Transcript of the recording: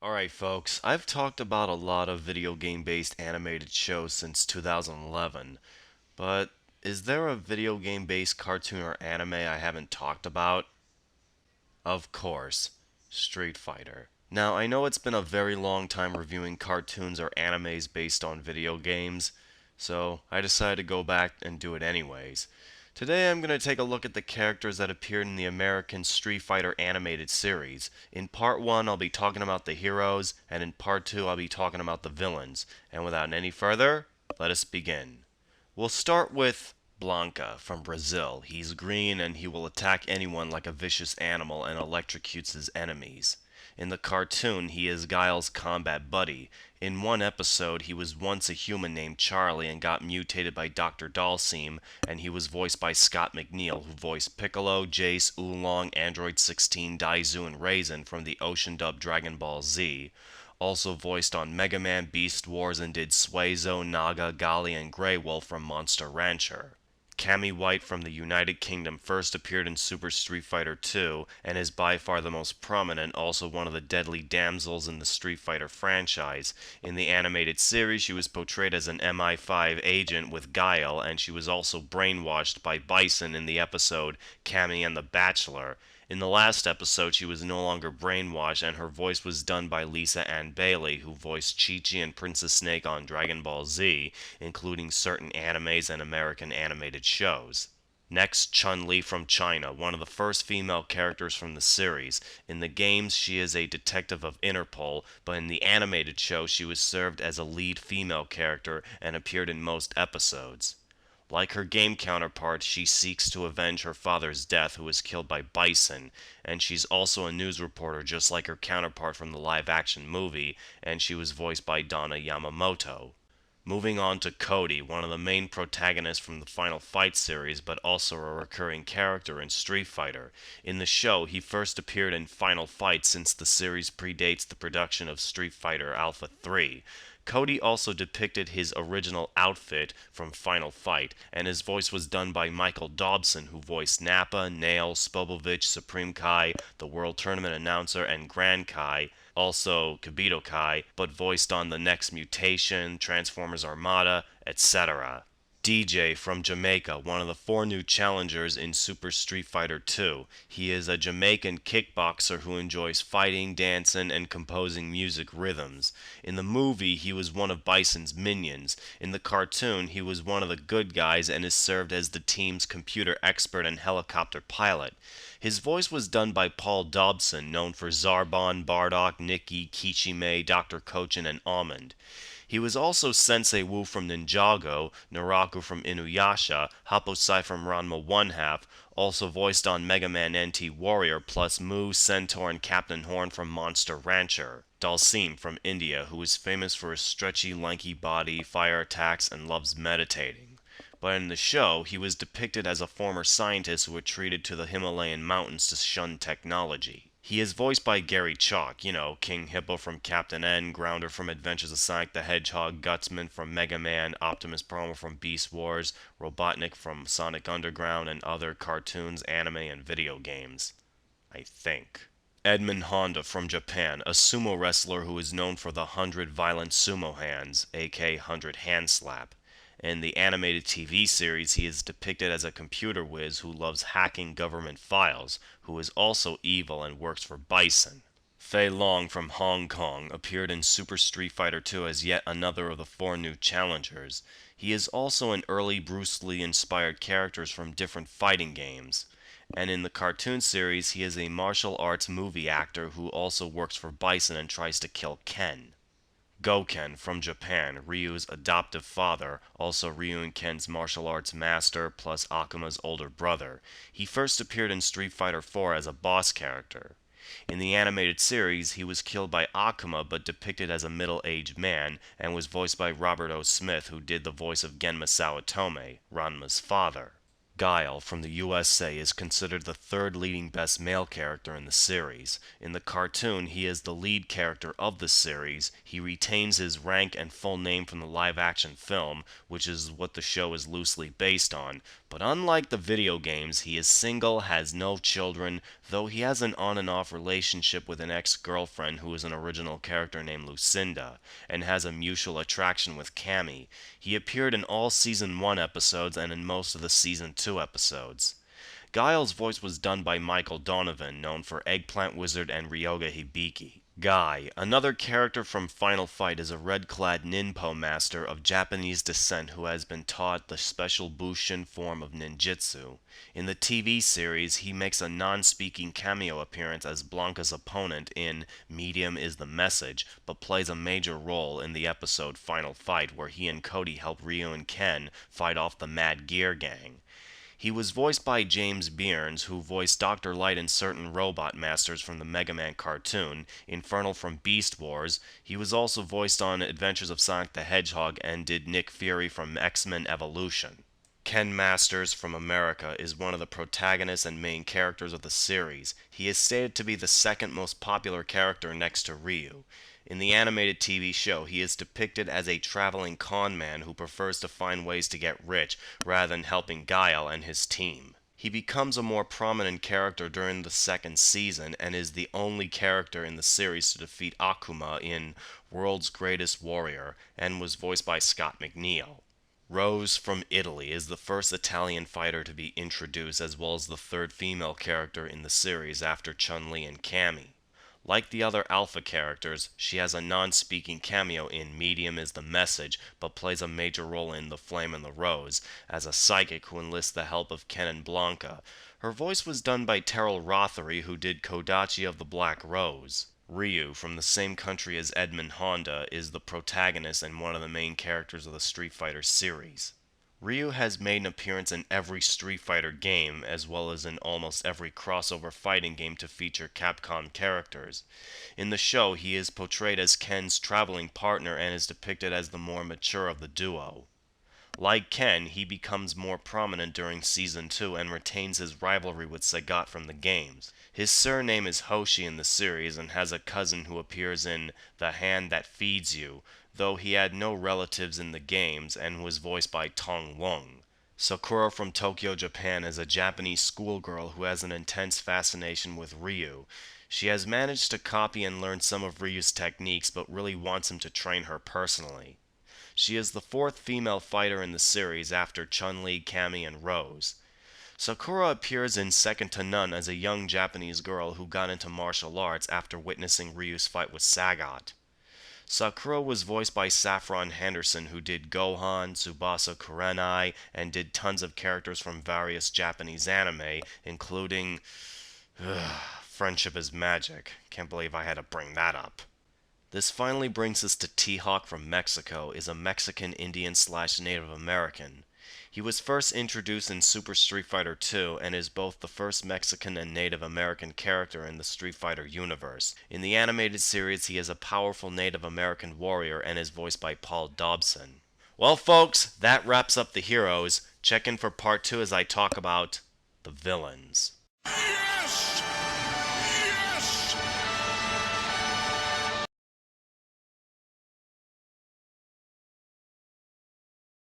Alright folks, I've talked about a lot of video game based animated shows since 2011, but is there a video game based cartoon or anime I haven't talked about? Of course, Street Fighter. Now, I know it's been a very long time reviewing cartoons or animes based on video games, so I decided to go back and do it anyways. Today I'm going to take a look at the characters that appeared in the American Street Fighter animated series. In part 1 I'll be talking about the heroes, and in part 2 I'll be talking about the villains. And without any further, let us begin. We'll start with Blanca from Brazil. He's green and he will attack anyone like a vicious animal and electrocutes his enemies. In the cartoon, he is Guile's combat buddy. In one episode, he was once a human named Charlie and got mutated by Dr. Dalsim, and he was voiced by Scott McNeil, who voiced Piccolo, Jace, Oolong, Android 16, Daizu, and Raisin from the Ocean Dub Dragon Ball Z. Also voiced on Mega Man, Beast Wars, and did Suezo, Naga, Gali, and Grey Wolf from Monster Rancher. Cammy White from the United Kingdom first appeared in Super Street Fighter 2 and is by far the most prominent, also one of the deadly damsels in the Street Fighter franchise. In the animated series, she was portrayed as an MI5 agent with Guile, and she was also brainwashed by Bison in the episode Cammy and the Bachelor. In the last episode, she was no longer brainwashed, and her voice was done by Lisa Ann Bailey, who voiced Chi-Chi and Princess Snake on Dragon Ball Z, including certain animes and American animated shows. Next, Chun-Li from China, one of the first female characters from the series. In the games, she is a detective of Interpol, but in the animated show, she was served as a lead female character and appeared in most episodes. Like her game counterpart, she seeks to avenge her father's death, who was killed by Bison, and she's also a news reporter just like her counterpart from the live-action movie, and she was voiced by Donna Yamamoto. Moving on to Cody, one of the main protagonists from the Final Fight series, but also a recurring character in Street Fighter. In the show, he first appeared in Final Fight since the series predates the production of Street Fighter Alpha 3. Cody also depicted his original outfit from Final Fight, and his voice was done by Michael Dobson, who voiced Nappa, Nail, Spobovich, Supreme Kai, the World Tournament announcer, and Grand Kai, also Kibito Kai, but voiced on The Next Mutation, Transformers Armada, etc. DJ from Jamaica, one of the 4 new challengers in Super Street Fighter 2. He is a Jamaican kickboxer who enjoys fighting, dancing, and composing music rhythms. In the movie, he was one of Bison's minions. In the cartoon, he was one of the good guys and is served as the team's computer expert and helicopter pilot. His voice was done by Paul Dobson, known for Zarbon, Bardock, Nikki, Kichime, Dr. Kochin, and Almond. He was also Sensei Wu from Ninjago, Naraku from Inuyasha, Happosai from Ranma 1 half, also voiced on Mega Man NT Warrior, plus Mu, Centaur, and Captain Horn from Monster Rancher. Dalsim from India, who is famous for his stretchy, lanky body, fire attacks, and loves meditating. But in the show, he was depicted as a former scientist who retreated to the Himalayan mountains to shun technology. He is voiced by Gary Chalk, King Hippo from Captain N, Grounder from Adventures of Sonic the Hedgehog, Gutsman from Mega Man, Optimus Primal from Beast Wars, Robotnik from Sonic Underground, and other cartoons, anime, and video games. I think. Edmund Honda from Japan, a sumo wrestler who is known for the 100 violent sumo hands, aka 100 hand slap. In the animated TV series, he is depicted as a computer whiz who loves hacking government files, who is also evil and works for Bison. Fei Long from Hong Kong appeared in Super Street Fighter 2 as yet another of the 4 new challengers. He is also an early Bruce Lee inspired characters from different fighting games. And in the cartoon series, he is a martial arts movie actor who also works for Bison and tries to kill Ken. Goken from Japan, Ryu's adoptive father, also Ryu and Ken's martial arts master, plus Akuma's older brother. He first appeared in Street Fighter 4 as a boss character. In the animated series, he was killed by Akuma but depicted as a middle-aged man, and was voiced by Robert O. Smith, who did the voice of Genma Sawatome, Ranma's father. Guile from the USA is considered the third leading best male character in the series. In the cartoon, he is the lead character of the series. He retains his rank and full name from the live action film, which is what the show is loosely based on. But unlike the video games, he is single, has no children, though he has an on and off relationship with an ex-girlfriend who is an original character named Lucinda, and has a mutual attraction with Cammy. He appeared in all Season 1 episodes and in most of the Season 2 episodes. Guile's voice was done by Michael Donovan, known for Eggplant Wizard and Ryoga Hibiki. Guy, another character from Final Fight, is a red-clad ninpo master of Japanese descent who has been taught the special Bushin form of ninjutsu. In the TV series, he makes a non-speaking cameo appearance as Blanca's opponent in Medium is the Message, but plays a major role in the episode Final Fight where he and Cody help Ryu and Ken fight off the Mad Gear Gang. He was voiced by James Byrnes, who voiced Dr. Light and certain Robot Masters from the Mega Man cartoon, Infernal from Beast Wars. He was also voiced on Adventures of Sonic the Hedgehog and did Nick Fury from X-Men Evolution. Ken Masters from America is one of the protagonists and main characters of the series. He is stated to be the second most popular character next to Ryu. In the animated TV show, he is depicted as a traveling con man who prefers to find ways to get rich rather than helping Guile and his team. He becomes a more prominent character during the second season and is the only character in the series to defeat Akuma in World's Greatest Warrior and was voiced by Scott McNeil. Rose from Italy is the first Italian fighter to be introduced as well as the third female character in the series after Chun-Li and Cammy. Like the other Alpha characters, she has a non-speaking cameo in Medium is the Message, but plays a major role in The Flame and the Rose, as a psychic who enlists the help of Ken and Blanca. Her voice was done by Terrell Rothery, who did Kodachi of the Black Rose. Ryu, from the same country as Edmund Honda, is the protagonist and one of the main characters of the Street Fighter series. Ryu has made an appearance in every Street Fighter game, as well as in almost every crossover fighting game to feature Capcom characters. In the show, he is portrayed as Ken's traveling partner and is depicted as the more mature of the duo. Like Ken, he becomes more prominent during Season 2 and retains his rivalry with Sagat from the games. His surname is Hoshi in the series and has a cousin who appears in The Hand That Feeds You, though he had no relatives in the games and was voiced by Tong Wong. Sakura from Tokyo, Japan is a Japanese schoolgirl who has an intense fascination with Ryu. She has managed to copy and learn some of Ryu's techniques but really wants him to train her personally. She is the fourth female fighter in the series after Chun-Li, Cammy, and Rose. Sakura appears in Second to None as a young Japanese girl who got into martial arts after witnessing Ryu's fight with Sagat. Sakura was voiced by Saffron Henderson, who did Gohan, Tsubasa Kurenai, and did tons of characters from various Japanese anime, including Friendship is Magic. Can't believe I had to bring that up. This finally brings us to T-Hawk from Mexico, is a Mexican Indian / Native American. He was first introduced in Super Street Fighter II and is both the first Mexican and Native American character in the Street Fighter universe. In the animated series, he is a powerful Native American warrior and is voiced by Paul Dobson. Well, folks, that wraps up the heroes. Check in for part 2 as I talk about the villains.